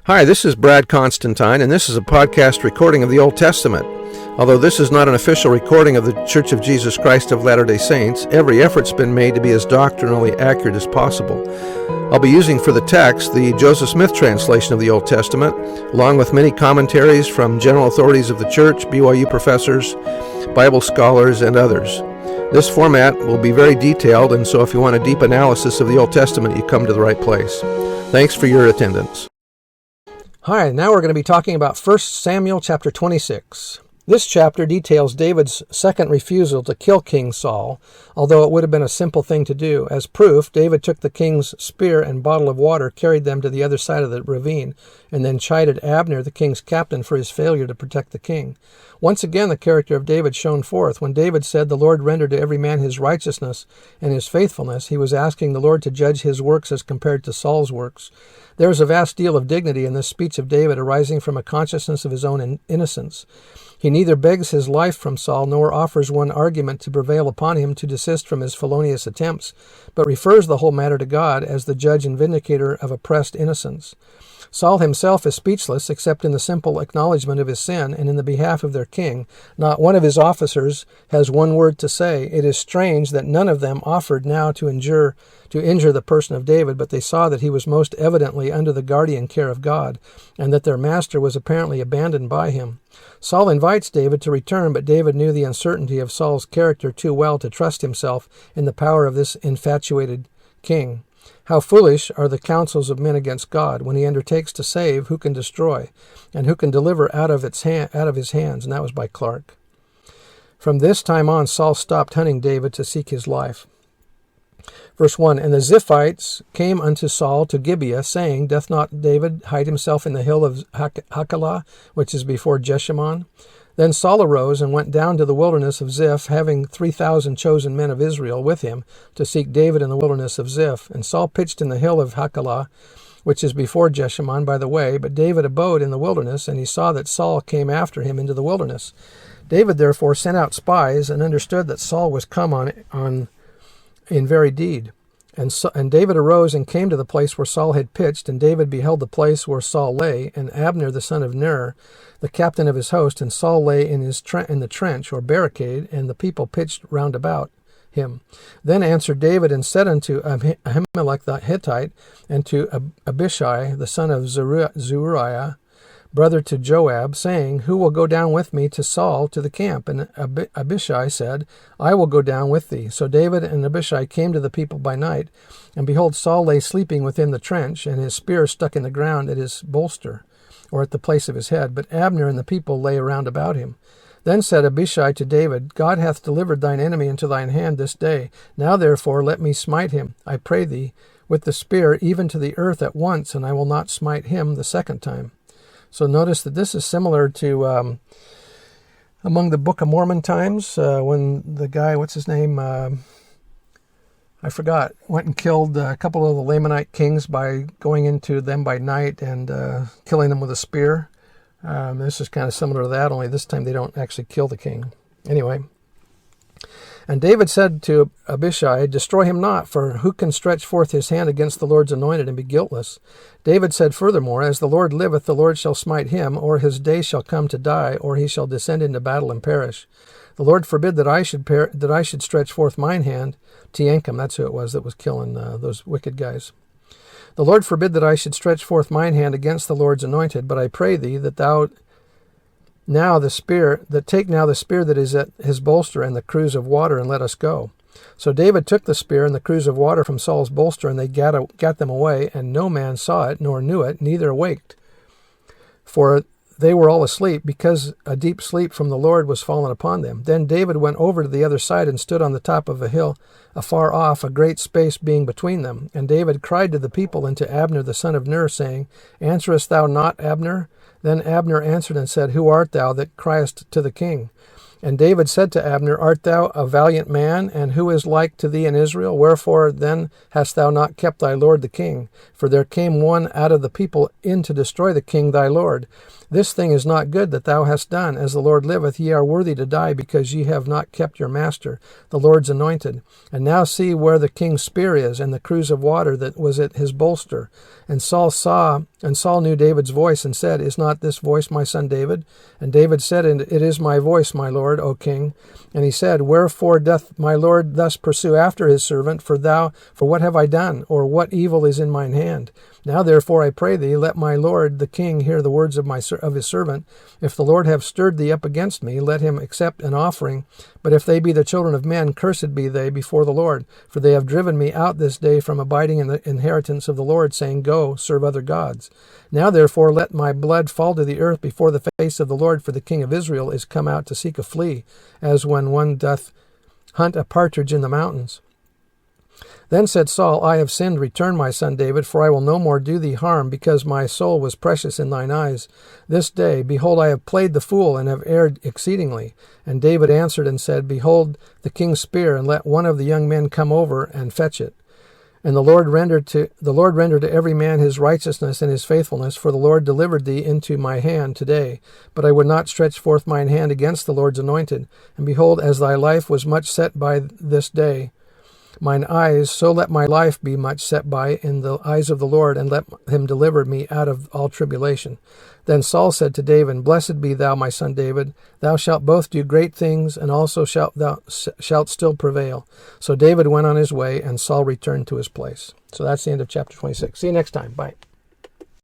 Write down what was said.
Hi, this is Brad Constantine, and this is a podcast recording of the Old Testament. Although this is not an official recording of the Church of Jesus Christ of Latter-day Saints, every effort's been made to be as doctrinally accurate as possible. I'll be using for the text the Joseph Smith translation of the Old Testament, along with many commentaries from general authorities of the Church, BYU professors, Bible scholars, and others. This format will be very detailed, and so if you want a deep analysis of the Old Testament, you come to the right place. Thanks for your attendance. Hi, now we're going to be talking about 1 Samuel chapter 26. This chapter details David's second refusal to kill King Saul, although it would have been a simple thing to do. As proof, David took the king's spear and bottle of water, carried them to the other side of the ravine, and then chided Abner, the king's captain, for his failure to protect the king. Once again, the character of David shone forth. When David said, "The Lord rendered to every man his righteousness and his faithfulness," he was asking the Lord to judge his works as compared to Saul's works. There is a vast deal of dignity in this speech of David, arising from a consciousness of his own innocence. He neither begs his life from Saul nor offers one argument to prevail upon him to desist from his felonious attempts, but refers the whole matter to God as the judge and vindicator of oppressed innocence. Saul himself is speechless except in the simple acknowledgement of his sin, and in the behalf of their king, not one of his officers has one word to say. It is strange that none of them offered now to injure the person of David, but they saw that he was most evidently under the guardian care of God, and that their master was apparently abandoned by him. Saul invites David to return, but David knew the uncertainty of Saul's character too well to trust himself in the power of this infatuated king. How foolish are the counsels of men against God! When he undertakes to save, who can destroy? And who can deliver out of his hands? And that was by Clark. From this time on, Saul stopped hunting David to seek his life. Verse 1, "And the Ziphites came unto Saul to Gibeah, saying, Doth not David hide himself in the hill of Hachilah, which is before Jeshimon? Then Saul arose and went down to the wilderness of Ziph, having 3,000 chosen men of Israel with him, to seek David in the wilderness of Ziph. And Saul pitched in the hill of Hachilah, which is before Jeshimon by the way, but David abode in the wilderness, and he saw that Saul came after him into the wilderness. David therefore sent out spies, and understood that Saul was come on in very deed. And David arose and came to the place where Saul had pitched, and David beheld the place where Saul lay, and Abner the son of Ner, the captain of his host, and Saul lay in the trench or barricade, and the people pitched round about him. Then answered David and said unto Ahimelech the Hittite, and to Abishai the son of Zeruiah, brother to Joab, saying, Who will go down with me to Saul to the camp? And Abishai said, I will go down with thee. So David and Abishai came to the people by night, and behold, Saul lay sleeping within the trench, and his spear stuck in the ground at his bolster, or at the place of his head. But Abner and the people lay around about him. Then said Abishai to David, God hath delivered thine enemy into thine hand this day. Now therefore let me smite him, I pray thee, with the spear, even to the earth at once, and I will not smite him the second time. So notice that this is similar to among the Book of Mormon times, when the guy, what's his name, I forgot, went and killed a couple of the Lamanite kings by going into them by night and killing them with a spear. This is kind of similar to that, only this time they don't actually kill the king. Anyway. And David said to Abishai, Destroy him not, for who can stretch forth his hand against the Lord's anointed and be guiltless? David said furthermore, As the Lord liveth, the Lord shall smite him, or his day shall come to die, or he shall descend into battle and perish. The Lord forbid that I should stretch forth mine hand. Teancum, that's who it was that was killing those wicked guys. The Lord forbid that I should stretch forth mine hand against the Lord's anointed, but I pray thee that thou take now the spear that is at his bolster and the cruse of water, and let us go. So David took the spear and the cruse of water from Saul's bolster, and they got them away, and no man saw it, nor knew it, neither awaked. For they were all asleep, because a deep sleep from the Lord was fallen upon them. Then David went over to the other side and stood on the top of a hill afar off, a great space being between them. And David cried to the people and to Abner the son of Ner, saying, Answerest thou not, Abner? Then Abner answered and said, Who art thou that criest to the king? And David said to Abner, Art thou a valiant man, and who is like to thee in Israel? Wherefore then hast thou not kept thy lord the king? For there came one out of the people in to destroy the king thy lord. This thing is not good that thou hast done. As the Lord liveth, ye are worthy to die, because ye have not kept your master, the Lord's anointed. And now see where the king's spear is, and the cruse of water that was at his bolster. And Saul saw And Saul knew David's voice and said, Is not this voice my son David? And David said, It is my voice, my lord, O king. And he said, Wherefore doth my lord thus pursue after his servant? For what have I done? Or what evil is in mine hand? Now therefore I pray thee, let my lord the king hear the words of his servant. If the Lord have stirred thee up against me, let him accept an offering. But if they be the children of men, cursed be they before the Lord. For they have driven me out this day from abiding in the inheritance of the Lord, saying, Go, serve other gods. Now therefore let my blood fall to the earth before the face of the Lord, for the king of Israel is come out to seek a flea, as when one doth hunt a partridge in the mountains. Then said Saul, I have sinned, return, my son David, for I will no more do thee harm, because my soul was precious in thine eyes. This day, behold, I have played the fool, and have erred exceedingly. And David answered and said, Behold the king's spear, and let one of the young men come over and fetch it. And the Lord rendered to every man his righteousness and his faithfulness, for the Lord delivered thee into my hand today. But I would not stretch forth mine hand against the Lord's anointed. And behold, as thy life was much set by this day, mine eyes, so let my life be much set by in the eyes of the Lord, and let him deliver me out of all tribulation. Then Saul said to David, Blessed be thou, my son David. Thou shalt both do great things, and also thou shalt still prevail. So David went on his way, and Saul returned to his place. So that's the end of chapter 26. See you next time. Bye.